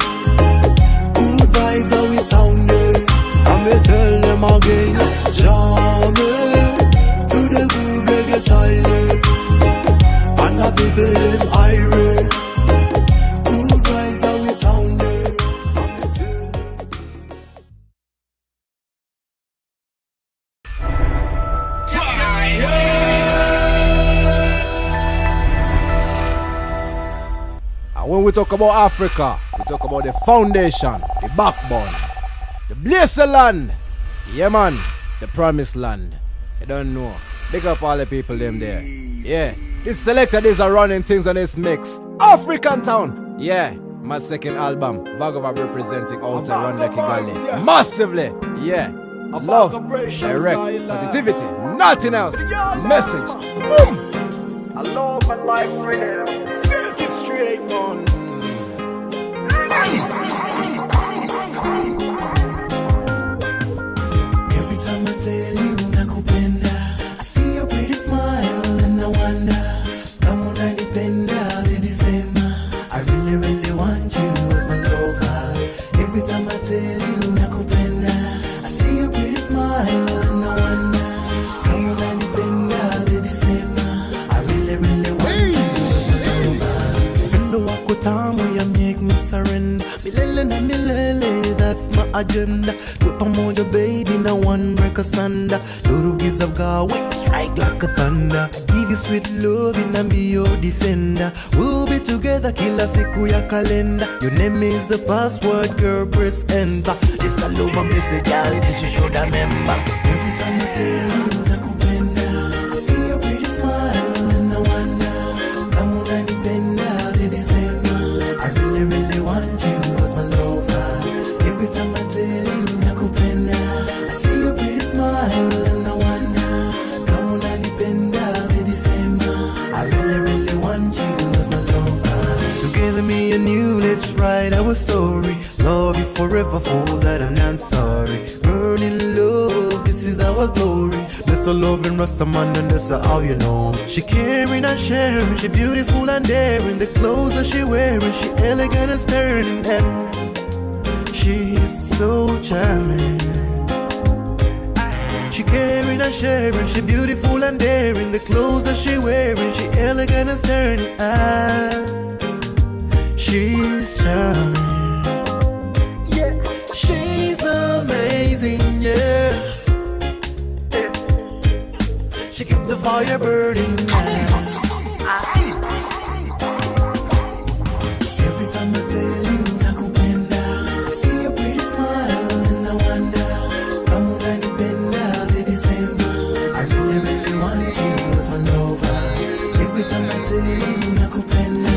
Good vibes how we sound it. And me tell them again. Jam to the good reggae style. And the people them irate. Good vibes how we sound it. When we talk about Africa, we talk about the foundation, the backbone, the blessed land. Yeah, man, the promised land. You don't know. Big up all the people them there. Yeah, this selector is a running things on this mix. African Town. Yeah, my second album, Vaga Vybz representing out around the Kigali. Yeah. Massively. Yeah. Love, direct, positivity, nothing else. Message. Boom. I love my life rhythm. Set it straight, man. Every time I tell you nakupenda, I see your pretty smile and I wonder, kama unanipenda, baby sema, I really, really want you as my lover. Every time I tell you nakupenda, I see your pretty smile and I wonder, kama unanipenda, baby sema, I really, really want you as my lover. Upendo wako tamu ya make me surrender. Milele na milele, that's my agenda. Tupo moja baby, na one break asunder. Little gifts of God, we strike like a thunder. I give you sweet love and be your defender. We'll be together kila siku ya kalenda. Your name is the password, girl, press enter. It's a love message, girl, this you should remember. Every time I tell you nakupenda, I see your pretty smile and I wonder, kama unanipenda, baby sema, I really, really want you as my lover. Every time I tell you nakupenda, I see your pretty smile and I wonder, kama unanipenda, baby sema, I really, really want you as my lover. Together me and you, let's write our story. Love you forever, for that I'm not sorry. Burning love, this is our glory. Bless her love and rest man, and that's how you know. She caring and sharing, she beautiful and daring. The clothes that she wearing, she elegant and stern. And she's so charming. She caring and sharing, she beautiful and daring. The clothes that she wearing, she elegant and stern. And she's charming. Yeah, she's amazing. Yeah, she keep the fire burning. Every time I tell you nakupenda, I see your pretty smile and I wonder, kama unanipenda, baby sema, I really, really want you as my lover. Every time I tell you nakupenda, I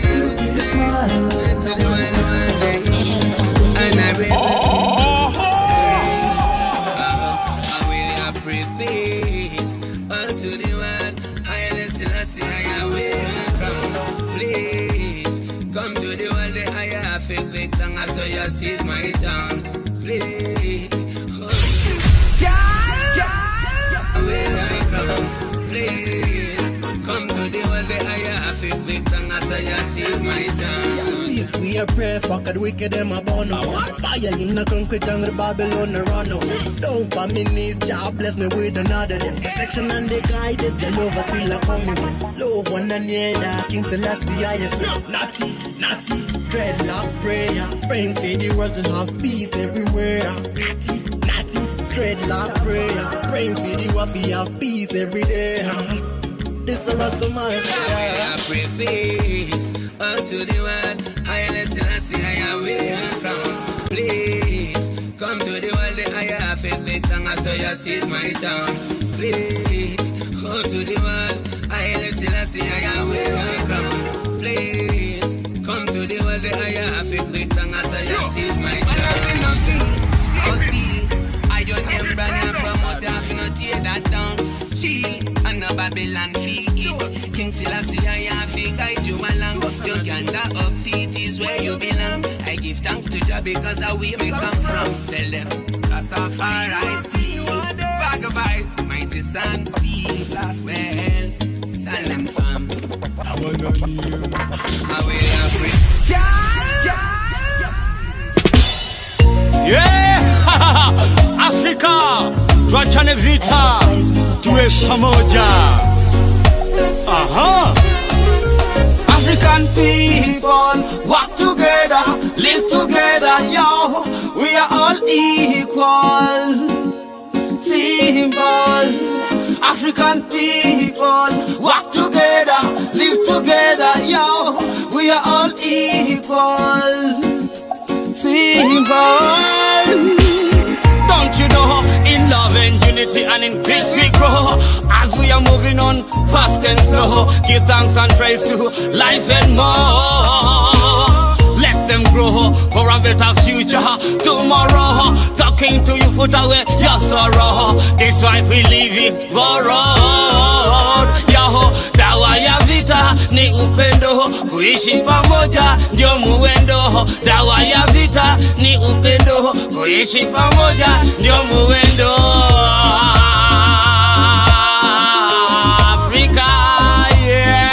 see your pretty smile and I wonder. Selassie, I welcome. Please come to the world, I have a quick tongue, I saw you see my town. Please, welcome. Please come to the world, I have a quick tongue, I saw you see my town. Yes, we are pray, fuck it, wicked them about no. Fire in the concrete jungle, Babylon, run no. Don't for me knees, job bless me with another day. Protection and the guidance, the love still a coming. Love one another, King Selassie, I yes. Naughty, dreadlock prayer. Praying for the world to have peace everywhere. Naughty, dreadlock prayer. Praying for the world to have peace every day. This is a Rastaman. I pray peace unto the world. I Selassie, I welcome. Please come to the world. I have a big tongue, I saw you see my town. Please come to the world. I Selassie, I welcome. Please come to the world. I have a big tongue, I saw you see my town. I don't name brand and promote, I finna tear that down. Chill, and no Babylon feet it. King Selassie, I have to guide you along. Uganda up feet is where you belong. I give thanks to Jah because of where we come from. Tell them, Rastafari still. Vaga Vybz, mighty son still. Well, Salem fam. I wanna name. I will have Yeah, Africa, tuachane vita, tuwe pamoja. African people, work together, live together, yo. We are all equal. Simple. African people, work together, live together, yo. We are all equal. Simple. Don't you know, in love and unity and in peace we grow. As we are moving on fast and slow, give thanks and praise to life and more. Let them grow for a better future tomorrow. Talking to you, put away your sorrow. This life we live is borrowed. Yo, dawa ya vita ni upendo. Kuishi pamoja ndio muwendo. Dawa ya vita ni upendo. Kuishi pamoja ndio muwendo. Africa, yeah.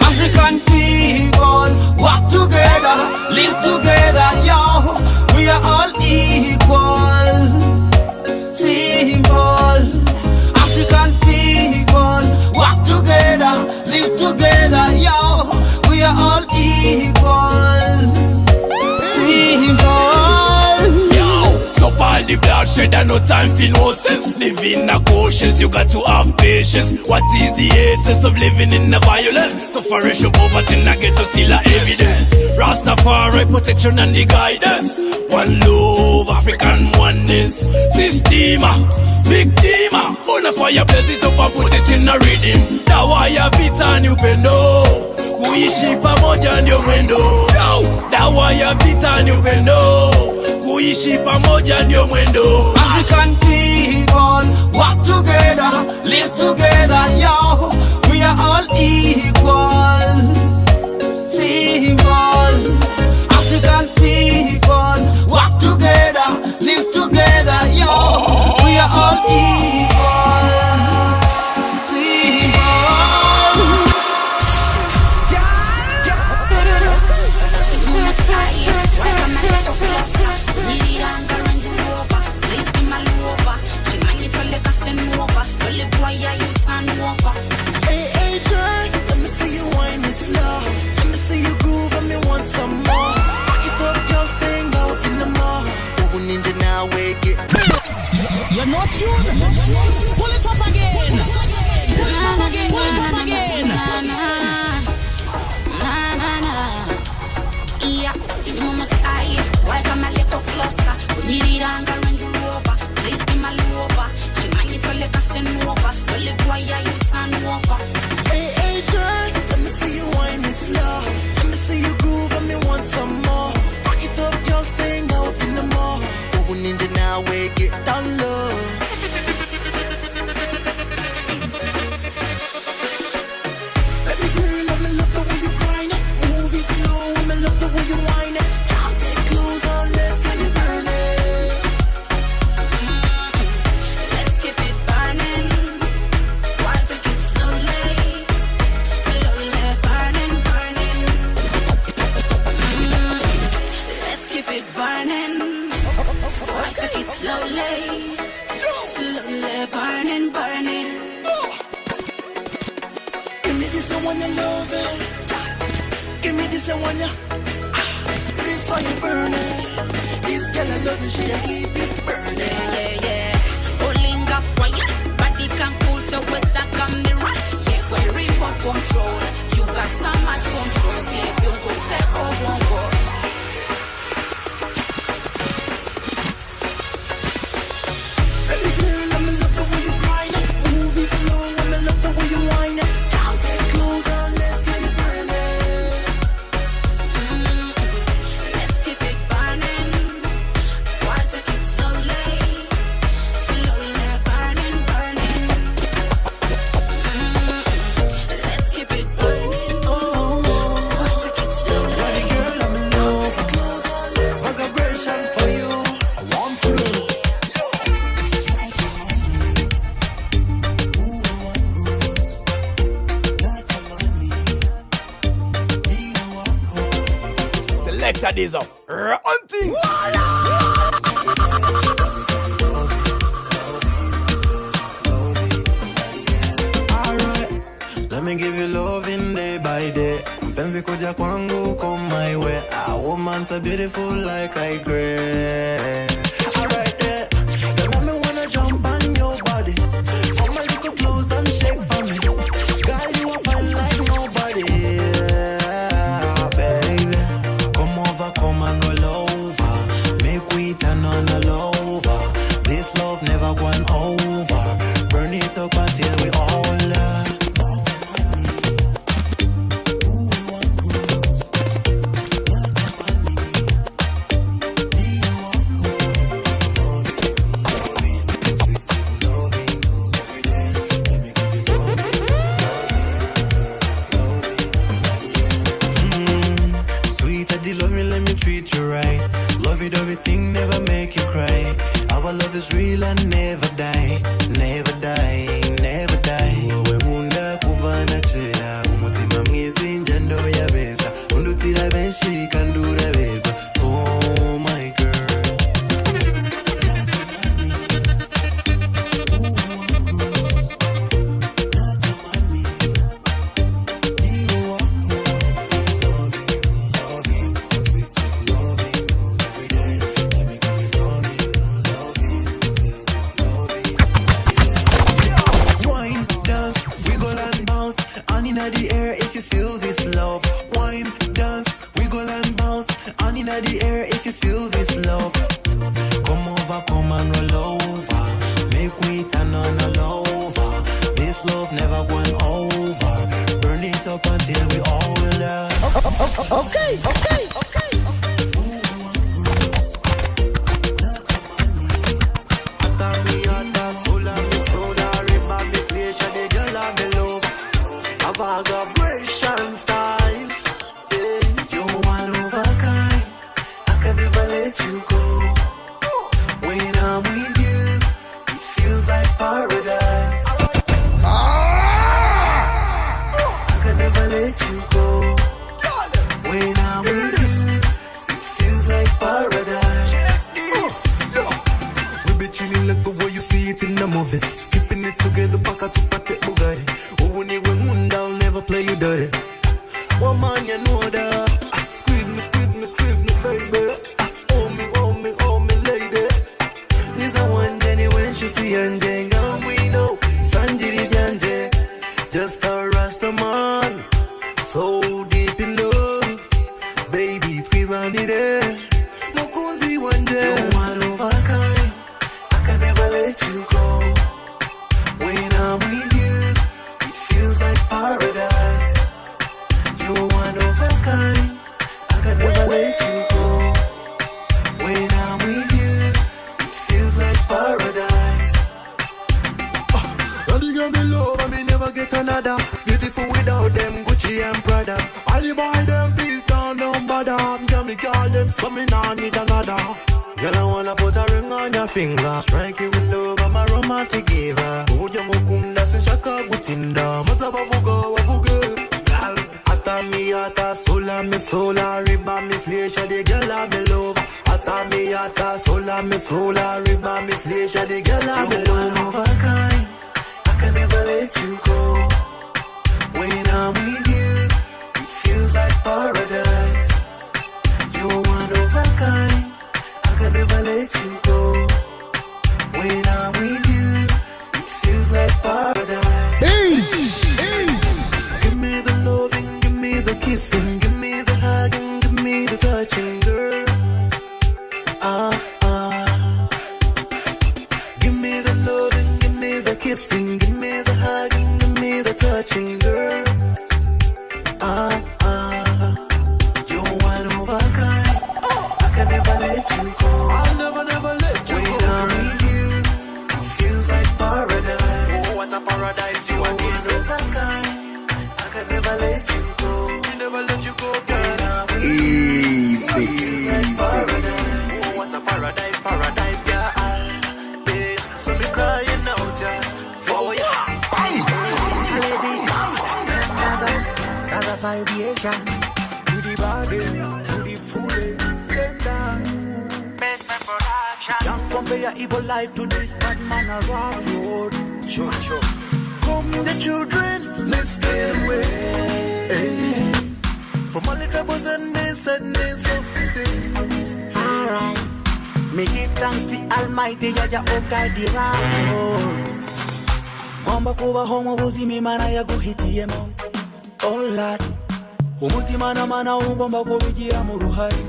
African people, work together, live together, yo. We are all equal. Simple. African people, work together, live together, yo. We are all equal. Simple. Yo, stop all the bloodshed and no time for no sense. Living a cautious, you got to have patience. What is the essence of living in the violence? Sufferation, poverty, and ghetto still a evidence. Rastafari protection and the guidance. One love, African oneness. Systema, victima. Gonna fire, blaze it up and put it in a rhythm. Dawa ya vita ni upendo. Kuishi pamoja ndio mwendo. Dawa ya vita ni upendo. Kuishi pamoja ndio mwendo. African people, work together, live together, yo. We are all equal. Simple. African people, work together, live together, yo. We are all equal. Simple. Hey, hey, girl, let me see you wine it slow. Let me see you groove and me want some more. Back it up, girl, sing out in the mall. Oh, ninja now, wake it. You're not tuned. Pull it up again. Pull it up again. Pull it up again. Yeah, you know my style. Welcome a little closer. We need it on the Range Rover. Please be my lover. She might need to let us in over. Slowly boy, yeah, you turn over. Hey, hey, girl, let me see you wine it slow. Let me see you groove and me want some more. Back it up, girl, sing out in the mall. Oh, ninja now, wake it down low. burning, burning. Give me this one you love it. Give me this one you real fire burning. This girl I love you, she a keep it burning. Yeah, yeah. Olinga fire, body can cool to wet like a mirror. Yeah, when remote control, you got so much control. Yeah, you will take over. Baby girl, I'ma love the way you grind it. Move it slow, I'ma love the way you whine it. Can't get closer, let's get it burning. Let's keep it burning. Why take it slowly? Slowly burning, burning. Let's keep it burning. Why take it slowly? Baby girl, I'm in love. Closer, let's vibration for you. I want to. Selecta this up. Hunting. Alright, let me give you loving day by day. Mpenzi kuja kwangu come my way. A woman so beautiful like I grey. Alright, yeah. You make me wanna jump on your body. Come a little close and shake for me. Girl, you are fine like nobody. Yeah, baby. Come over, come and roll over. Make we turn on all over. This love never gone over. Burn it up until we all learn. Sweet, I love me, let me treat you right. Love it, everything, never make you cry. Our love is real and never die. Never die, never die. Uwe munda kuvana chela. Umutima mwizi njando ya beza. Undutira benshi kandura beba. Oh my girl. Wine, dance, wiggle and bounce. And in the air if you feel this love. Wine, dance, wiggle and bounce. And in the air if you feel this love. Come over, come and roll over. Make we turn on all over. This love never went over. Burn it up until we all learn. Okay. Vaga Vybz style. Yeah, you're one of a kind. I can never let you go. When I'm with you, it feels like paradise. I can never let you go. When I'm with you, it feels like paradise. We be chilling like the way you see it in the movies. Keeping it together, paka to pate Bugatti. Oh, when you went down, never play you dirty. One man, you know that. Squeeze me, baby. Hold me, lady. This a one Jenny when shooty and Jenga. We know Sanjiri Janje. Just a Rasta man. So deep in love. Baby, we want it there. Mokunzi one day. You're one of a kind. I can never let you go. When I'm with you, it feels like paradise. You're one of a kind. I can never let you go. When I'm with you, it feels like paradise. Nothing can be love, and me never get another. Beautiful without them Gucci and Prada. All you buy them, please don't bother. Can me call them, so me nah need another. Girl, I wanna put a ring on your finger. Strike you with love, I'm a romantic giver. Uja mukunda se shaka gutinda. Masaba vuga. Girl, ata mi ata sola me sola. Riba mi flesh, the girl I me love. Ata mi ata sola me sola. Riba mi flesh, the girl I me love. One of a kind, kissing, give me the hugging, give me the touching, girl. You're one of a kind. I can never let you go. I'll never let you go. When I'm with you, it feels like paradise. Oh, what's a paradise? You again. One of a kind. I can never let you go. Never let you go, girl. Easy. Oh, what's a paradise? Paradise, girl. Yeah. So me crying out for ya. Vaga vibration. To the body, to the fullest. Can't compare your evil life to this bad man a rough road. Sure. Come the children, let's stay away from all the troubles and the sadness of today. Alright, me give thanks to Almighty Jaja Okai the rough road. Gomba kuba homo buzi mi mana ya guhiti yemo. Oh Lord, umuti mana ugomba kubigira mu ruhari.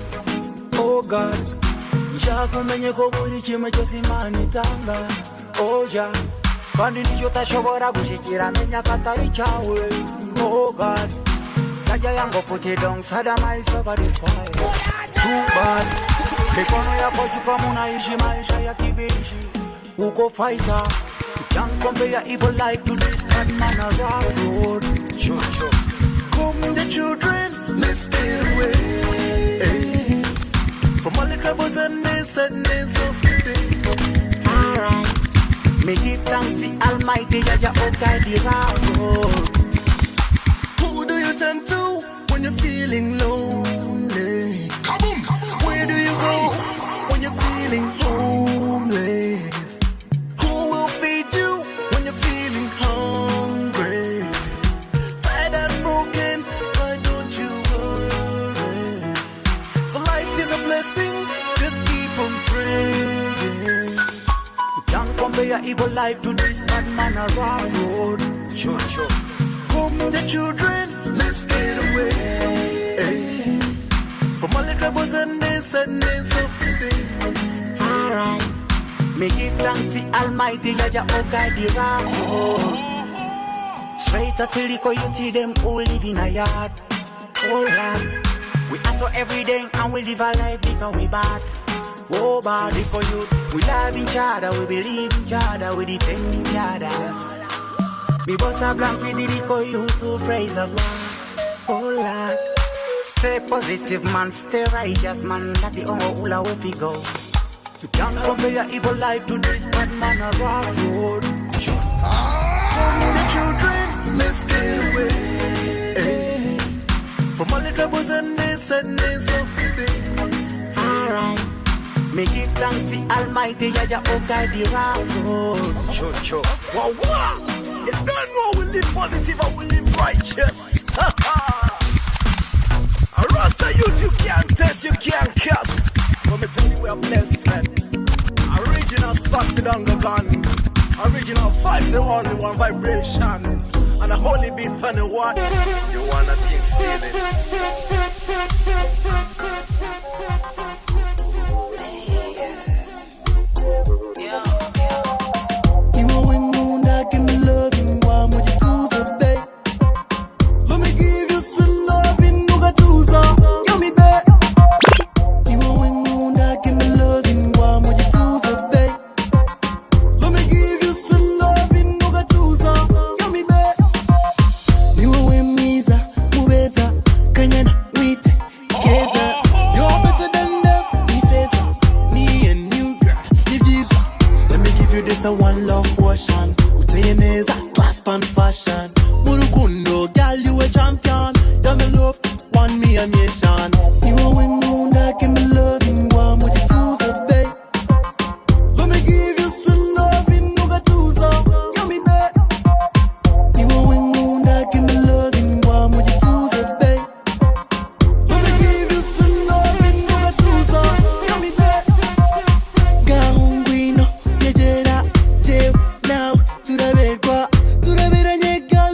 Oh God, nshaka umenye ko buri kimwe cyose Imana itanga. Oh ja, kandi nicyo utashobora gushikira menya katari cyawe. Oh God, Jaja yango put it down, sada myself at the fire. Too bad, mikono yako kama unaishi maisha ya kibishi. Uko fighter, you can't compare your evil life to this bad man a rough road. Sure. Come the children, let's stay away from all the troubles and the sadness of today. Alright, me give thanks to Almighty Jaja Okai the rough road. Who do you turn to when you're feeling lonely? Kaboom! Where do you go when you're feeling homeless? Who will feed you when you're feeling hungry? Tired and broken, why don't you worry? For life is a blessing, just keep on praying. You can't compare your evil life to this bad man a rough road. Sure. Come the children, let's stay away from all the troubles and the sadness of today. Alright, me give thanks to Almighty Jaja Okai the rough road. Straight up till you see them all live in a yard. Oh Lord, we hustle every day and we live a life because we bad. Oh body for you, we love each other, we believe each other, we defend each other. Me boss a blank for the Rico, you to praise the Lord. Oh Lord, stay positive man, stay righteous man, that the only hula where we go. You can't compare your evil life to this bad man a rough road. Come the children, let's stay away from all the troubles and the sadness of today. Alright, me give thanks to Almighty Jaja Okai the rough road. Sure. Wow. You don't know we live positive and we live righteous. A Rasta youth, you can't test, you can't cuss. Let me tell you we are blessed, man. Original sparks the dongle gun. Original vibes, the only one vibration. And a holy beat on the what? You wanna think, see You are when moon that give me loving, why would you do so, babe? Let me give you some loving, no got to so, you me back. You are when moon that give me loving, why would you do so, babe? Let me give you some loving, no got to so, you me back. You are when Misa, Mubeza, Kanyana, Wite, Keza. You're better than them, me face, me and you, girl, you Jesus. Let me give you this a one love portion. Uteneza, clasp and fashion. Murukundo, girl, you a champion. You're my love, one me a nation. You are when moon that give me loving, one would you do so, babe? Let me give you some loving, no got to so, you me back. You are when moon that give me loving, one would you do so, babe? Let me give you some loving, no got to so, you me back. Gahungwino, yejera, jew, now, to the bed, and ye girl,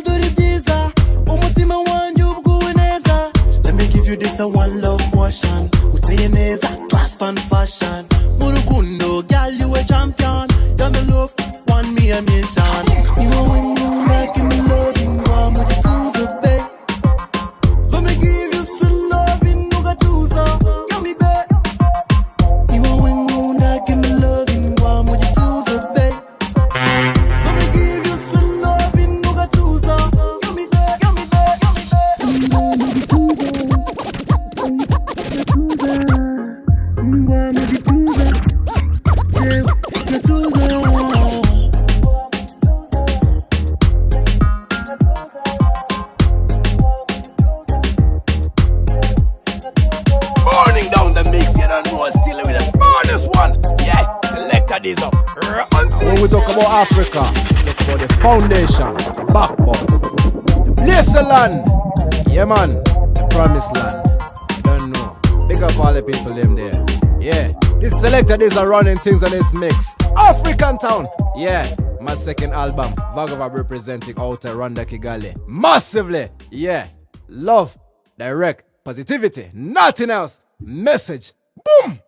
When we talk about Africa, we talk about the foundation, the backbone, the place of land. Yeah, man, the promised land. You don't know. Big up all the people them there. Yeah, this selector is a running things on this mix. African town. Yeah, my second album, Vaga Vybz representing Outer Rwanda Kigali. Massively. Yeah, love, direct, positivity, nothing else. Message. Boom.